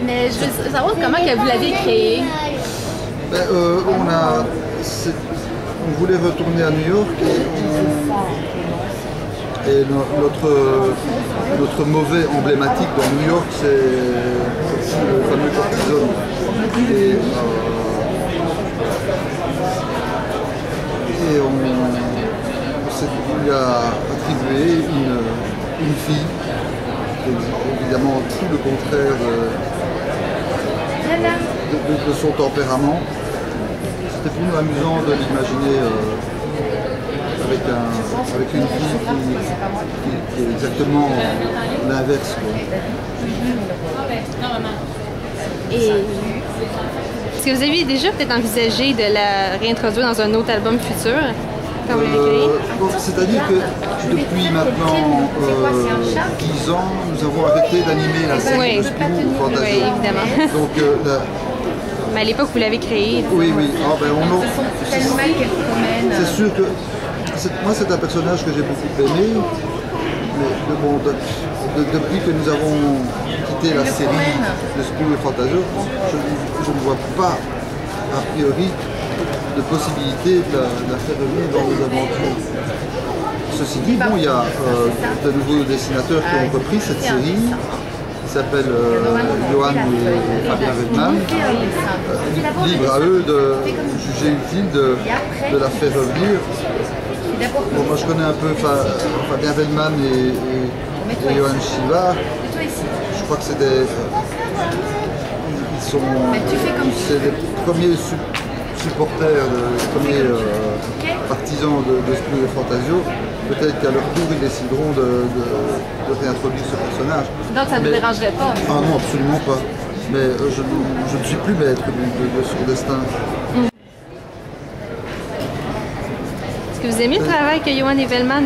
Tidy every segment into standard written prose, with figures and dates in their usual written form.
Mais je veux savoir comment que vous l'avez créé. Ben, on voulait retourner à New York et notre mauvais emblématique dans New York, c'est le fameux cortisone. Et on s'est voulu attribuer une fille, évidemment tout le contraire de son tempérament. C'était pour nous amusant de l'imaginer avec une fille qui est exactement l'inverse. Et est-ce que vous aviez déjà peut-être envisagé de la réintroduire dans un autre album futur quand vous l'avez créé? C'est-à-dire que depuis maintenant 10 ans, nous avons arrêté d'animer la série de Spirou Fantasio. Oui, évidemment. Donc, mais à l'époque, vous l'avez créé. Oui, oui. Ah, ben, c'est sûr que moi, c'est un personnage que j'ai beaucoup aimé. Mais bon, depuis que nous avons quitté la série de Spirou et Fantasio, je ne vois pas, a priori, de possibilité de la faire revenir dans nos aventures. Ceci dit, bon, il y a de nouveaux dessinateurs qui ont repris cette série, qui s'appelle Johan et Fabien Wellman. Libre à eux de juger utile de la faire revenir. Bon, moi je connais un peu Fabien Wellman et Johan Chivard. Je crois que c'est des premiers supporters, les premiers partisans de Spirou et Fantasio. Peut-être qu'à leur tour, ils décideront de réintroduire ce personnage. Donc ça ne vous dérangerait pas? Ah non, absolument pas. Mais je ne suis plus maître de son destin. Est-ce que vous aimez le travail que Johan et Wellman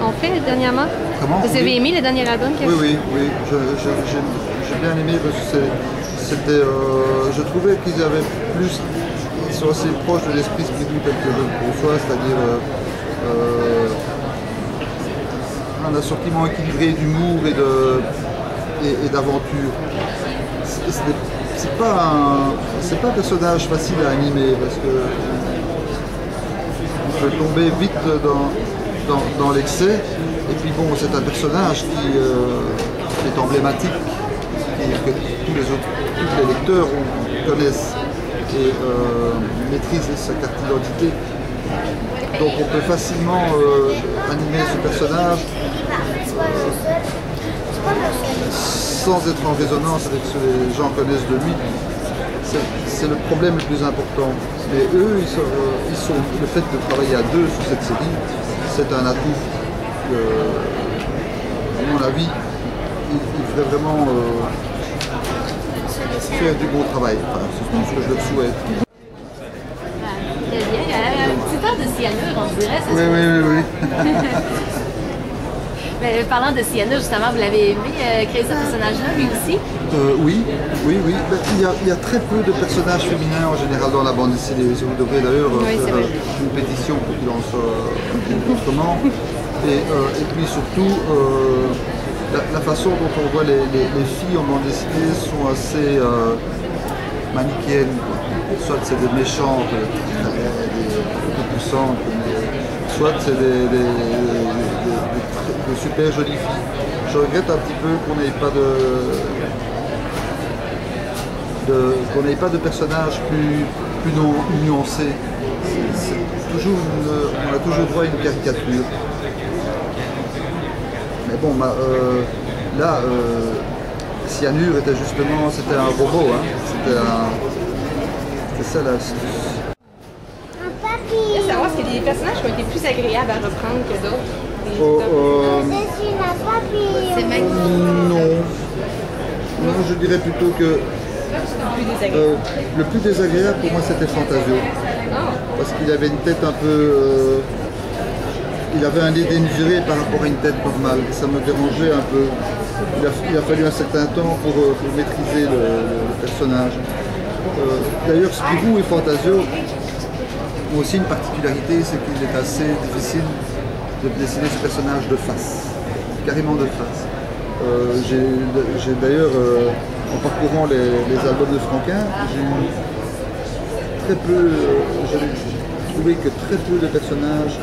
ont fait dernièrement? Comment? Vous avez aimé le dernier album? Oui. J'ai bien aimé parce que c'était, je trouvais qu'ils avaient plus, ils sont assez proches de l'esprit Spirou tel que je le conçois, c'est-à-dire un assortiment équilibré d'humour et d'aventure. C'est pas un personnage facile à animer parce que on peut tomber vite dans l'excès. Et puis bon, c'est un personnage qui est emblématique et que tous les lecteurs connaissent et maîtrisent sa carte d'identité. Donc on peut facilement animer ce personnage sans être en résonance avec ce que les gens connaissent de lui. C'est le problème le plus important. Mais eux, le fait de travailler à deux sur cette série, c'est un atout. À mon avis, il ferait vraiment faire du bon travail. Enfin, c'est tout ce que je leur souhaite. Très bien. Un petit peu de cyanure, on dirait. Ça Oui. Mais parlant de cyanure, justement, vous l'avez aimé créer ce personnage-là, lui aussi? Oui. Ben, il y a très peu de personnages féminins en général dans la bande dessinée. Vous devrez d'ailleurs faire une pétition pour qu'il en soit autrement. Et puis surtout, la façon dont on voit les filles en bande dessinée sont assez manichéennes. Soit c'est des méchantes, des puissantes, soit c'est des super jolies filles. Je regrette un petit peu qu'on n'ait pas de personnages plus nuancés. On a toujours droit à une caricature. Mais bon, là, Cyanure était justement, c'était un robot, hein. C'était ça l'astuce. Je veux savoir, est-ce qu'il y a des personnages qui ont été plus agréables à reprendre que d'autres? C'est magnifique. Non, je dirais plutôt que le plus désagréable pour moi c'était Fantasio. Parce qu'il avait une tête un peu... il avait un nez démesuré par rapport à une tête normale. Ça me dérangeait un peu. Il a fallu un certain temps pour maîtriser le personnage. D'ailleurs, Spirou et Fantasio ont aussi une particularité, c'est qu'il est assez difficile de dessiner ce personnage de face, carrément de face. J'ai d'ailleurs, en parcourant les albums de Franquin, j'ai eu très peu, j'ai trouvé que très peu de personnages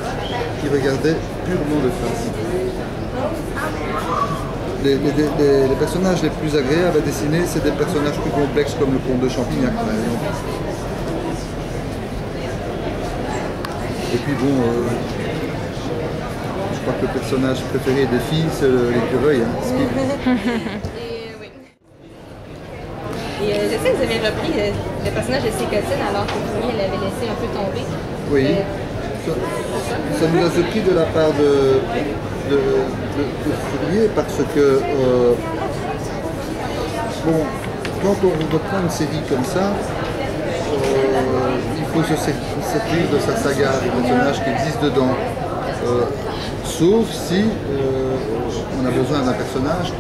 qui regardaient purement de face. Les personnages les plus agréables à dessiner, c'est des personnages plus complexes comme le comte de Champignac, par exemple. Et puis bon, je crois que le personnage préféré des filles, c'est l'écureuil, hein, Skip. Et je sais que vous avez repris le personnage de Sécotine alors que Fournier l'avait laissé un peu tomber. Oui. Ça nous a surpris de la part de Fournier parce que bon, quand on reprend une série comme ça, il faut se servir de sa saga, des personnages qui existent dedans. Sauf si on a besoin d'un personnage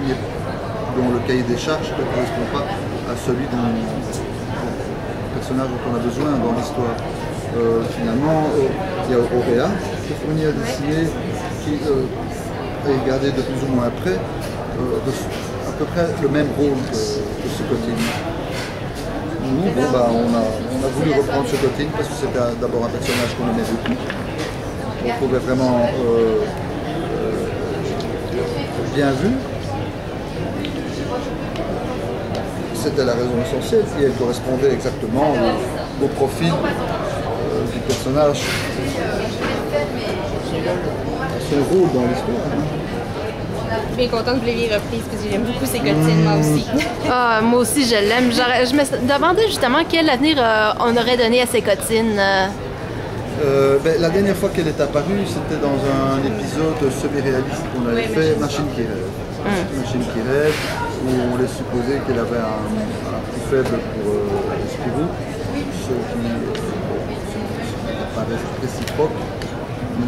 dont le cahier des charges ne correspond pas à celui d'un personnage dont on a besoin dans l'histoire. Finalement, il y a Auréa que Fournier a dessiné, qui est gardé de plus ou moins près, à peu près le même rôle que Sécotine. Nous, bon, bah, on a voulu reprendre Sécotine parce que c'était d'abord un personnage qu'on aimait beaucoup. On trouvait vraiment bien vu. C'était la raison essentielle et elle correspondait exactement au profil du personnage, à son rôle dans l'histoire. Je suis bien contente que vous l'ayez reprise parce que j'aime beaucoup Sécotine, moi aussi. Ah, moi aussi, je l'aime. Je me demandais justement quel avenir on aurait donné à Sécotine. La dernière fois qu'elle est apparue, c'était dans un épisode semi-réaliste qu'on avait fait, Machine qui rêve. Machine qui rêve, où on laisse supposer qu'elle avait un petit faible pour Spirou, ce qui paraît réciproque.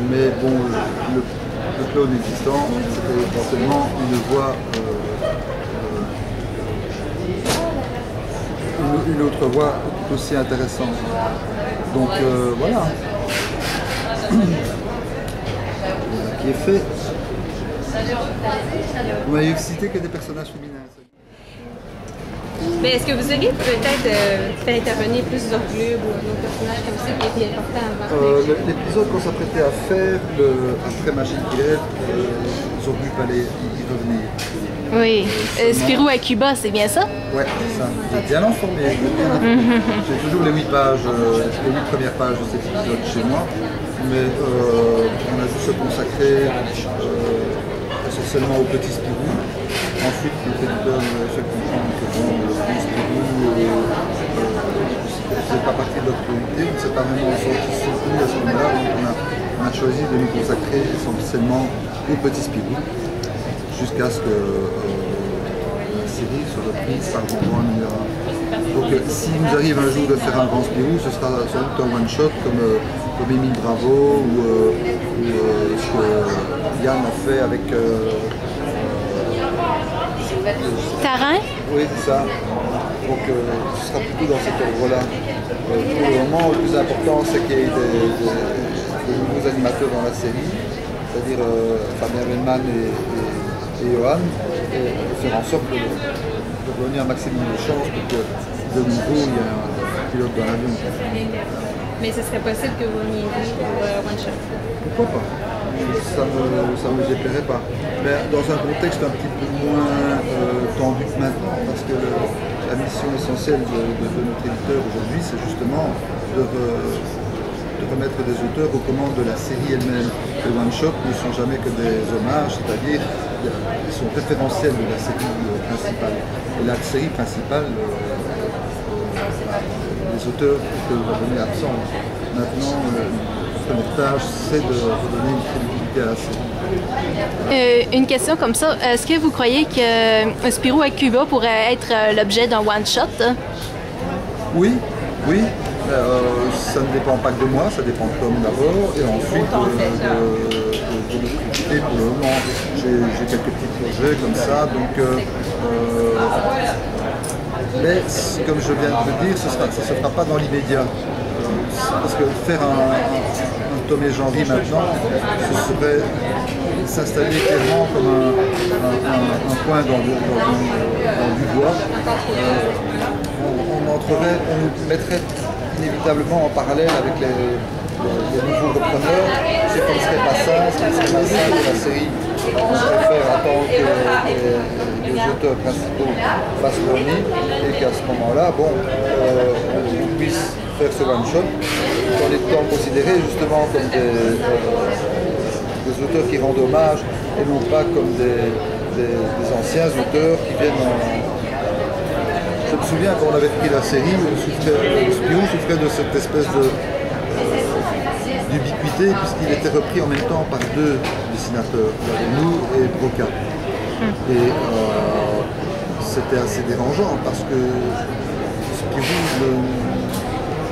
Mais bon, le clone existant, c'était forcément une voix, une autre voix tout aussi intéressante. Donc voilà. Qui est fait. Vous m'avez cité que des personnages féminins. Mais est-ce que vous auriez peut-être fait intervenir plus Zorglub ou un autre personnage comme ça qui était important avant? L'épisode qu'on s'apprêtait à faire, après Machine qui rêve, Zorglub allait y revenir. Oui. Spirou à Cuba, c'est bien ça? Ouais, c'est ça. J'ai bien informé. J'ai toujours les 8 pages, les 8 premières pages de cet épisode chez moi. Mais on a dû se consacrer essentiellement au petit Spirou. Ensuite, les éditeurs nous ont fait comprendre que bon, le petit Spirou ne faisait pas partie de notre priorité. On ne s'est pas vraiment senti soutenu à ce moment-là. Donc on a choisi de nous consacrer essentiellement au petit Spirou. Jusqu'à ce que la série soit reprise par Grand numéro 1. Donc s'il nous arrive un jour de faire un grand Spirou, ce sera sans doute un one-shot comme Émile Bravo ou ce que Yann a fait avec... Tarin? Oui, c'est ça. Donc ce sera plutôt dans cet ordre-là. Pour le moment, le plus important, c'est qu'il y ait de nouveaux animateurs dans la série, c'est-à-dire Fabien Bellman et Johan, et faire en sorte de donner un maximum de chances pour que de nouveau il y ait un pilote dans l'avion. Mais ce serait possible que vous veniez pour One Shot? Pourquoi pas? Ça ne me déplairait pas. Mais dans un contexte un petit peu moins tendu que maintenant, parce que la mission essentielle de notre éditeur aujourd'hui, c'est justement de remettre des auteurs aux commandes de la série elle-même. Les one-shots ne sont jamais que des hommages, c'est-à-dire ils sont référentiels de la série principale. Et la série principale, les auteurs peuvent revenir absents. Maintenant, notre tâche, c'est de redonner une crédibilité à la série. Une question comme ça, est-ce que vous croyez que Spirou à Cuba pourrait être l'objet d'un one-shot? Oui, oui. Ça ne dépend pas que de moi, ça dépend de Tom d'abord, et ensuite de l'autorité pour le moment. J'ai quelques petits projets comme ça, donc mais comme je viens de le dire, ce ne se fera pas dans l'immédiat. Parce que faire un Tom et Jean-Ry maintenant, ce serait s'installer clairement comme un point dans du bois. On nous mettrait inévitablement en parallèle avec les nouveaux repreneurs. Ce qui ne serait pas ça, ce qui ne serait pas ça de la série qu'on préfère attendre que les auteurs principaux fassent leur nid et qu'à ce moment-là, bon, on puisse faire ce one-shot en étant considérés justement comme des auteurs qui rendent hommage et non pas comme des anciens auteurs qui viennent en... Je me souviens quand on avait pris la série, Spirou souffrait de cette espèce d'ubiquité puisqu'il était repris en même temps par deux dessinateurs, nous et Broca. Et c'était assez dérangeant parce que Spirou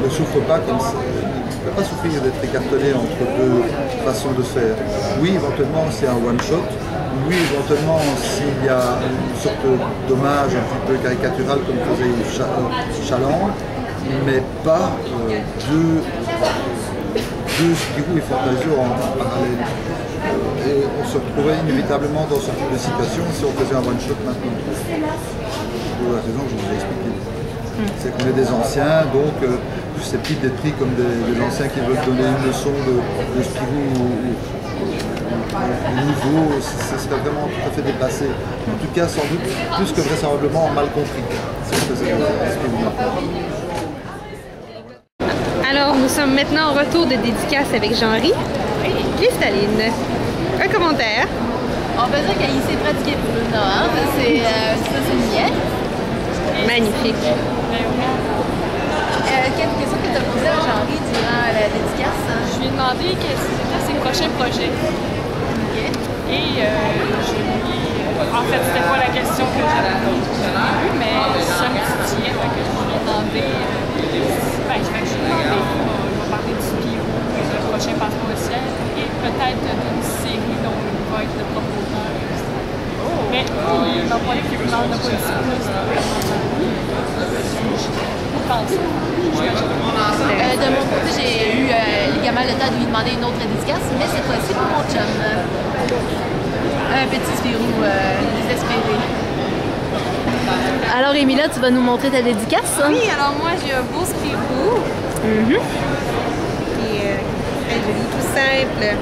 ne souffre pas comme ça. Il ne peut pas souffrir d'être écartelé entre deux façons de faire. Oui, éventuellement, c'est un one-shot. Oui, éventuellement, s'il y a une sorte d'hommage un petit peu caricatural comme faisait Chaland, mais pas deux Spirou et Fantasio en parallèle. Et on se retrouvait inévitablement dans ce type de situation si on faisait un one-shot maintenant. Pour la raison que je vous ai expliquée. C'est qu'on est des anciens, donc susceptibles d'être pris comme des anciens qui veulent donner une leçon de Spirou ou nouveau, ce serait vraiment tout à fait déplacé. En tout cas, sans doute, plus que vraisemblablement mal compris. Si on faisait Spirou maintenant. Alors, nous sommes maintenant au retour de dédicace avec Jean-Ry. Cristalline, un commentaire. On peut dire qu'il s'est pratiqué pour le Noël, c'est niais. Magnifique. Quelle question que tu as posée à Jean-Ry durant la dédicace? Je lui ai demandé quels étaient ses prochains projets. Okay. Et en fait, c'était pas la question que j'avais eue, mais ça me titillait, que je lui ai demandé. On va parler du Spirou, le prochain Passeport au ciel, et peut-être d'une série dont il va être le promoteur. Mais il m'a pas dit qu'il n'en a pas dit plus. De mon côté, j'ai eu également le temps de lui demander une autre dédicace, mais cette fois-ci pour mon chum. Un petit Spirou désespéré. Alors, Émilia, tu vas nous montrer ta dédicace? Oui, alors moi, j'ai un beau Spirou. Qui est très joli, tout simple.